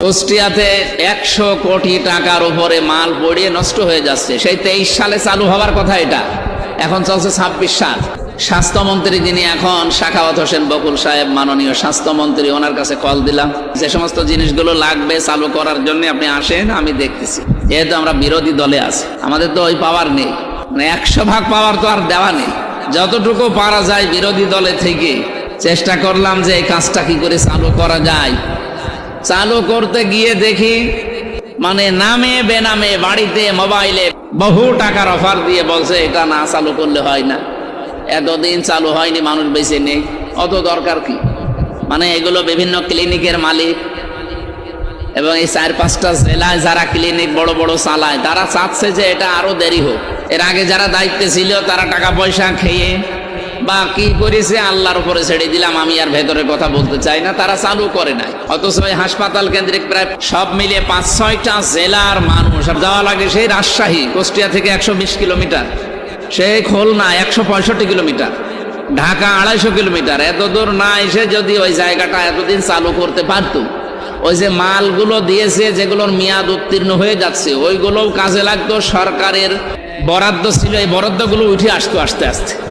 কুষ্টিয়াতে 100 কোটি টাকার উপরে মাল পড়িয়ে নষ্ট হয়ে যাচ্ছে। সেই 23 সালে চালু হওয়ার কথা, এটা এখন চলছে 26 সাল। স্বাস্থ্যমন্ত্রী যিনি এখন সাখাওয়াত হোসেন বকুল সাহেব, মাননীয় স্বাস্থ্যমন্ত্রী, ওনার কাছে কল দিলাম, যে সমস্ত জিনিসগুলো লাগবে চালু করার জন্য আপনি আসেন, আমি দেখতেছি। যেহেতু আমরা বিরোধী দলে আছি, আমাদের তো ওই পাওয়ার নেই, মানে 100 ভাগ পাওয়ার তো আর দেওয়া নেই। যতটুকু পারা যায় বিরোধী দলে থেকে চেষ্টা করলাম যে এই কাজটা কি করে চালু করা যায়। চালু করতে গিয়ে দেখি মানে নামে বেনামে বাড়িতে মোবাইলে বহু টাকার অফার দিয়ে বলছে এটা না চালু করলে হয় না, এতদিন চালু হয়নি, মানুষ বেঁচে নেই, অত দরকার কি। মানে এগুলো বিভিন্ন ক্লিনিকের মালিক এবং এই 4-5টা জেলায় যারা ক্লিনিক বড় বড় চালায়, তারা চাচ্ছে যে এটা আরো দেরি হোক। এর আগে যারা দায়িত্বে ছিল তারা টাকা পয়সা খেয়ে বা কি করেছে আল্লাহর উপরে ছেড়ে দিলাম, আমি আর ভেতরে কথা বলতে চাই না, তারা চালু করে নাই। অথচ এই হাসপাতাল কেন্দ্রিক প্রায় সব মিলিয়ে 5-6টা জেলার মানুষ, আর যাওয়া লাগে সেই রাজশাহী, কুষ্টিয়া থেকে 120 কিলোমিটার, সেই খুলনা 165 কিলোমিটার, ঢাকা 250 কিলোমিটার, এত দূর না এসে যদি ওই জায়গাটা এতদিন চালু করতে পারতো, ওই যে মালগুলো দিয়েছে যেগুলোর মেয়াদ উত্তীর্ণ হয়ে যাচ্ছে ওইগুলোও কাজে লাগতো। সরকারের বরাদ্দ ছিল, এই বরাদ্দগুলো উঠে আসতো আস্তে আস্তে।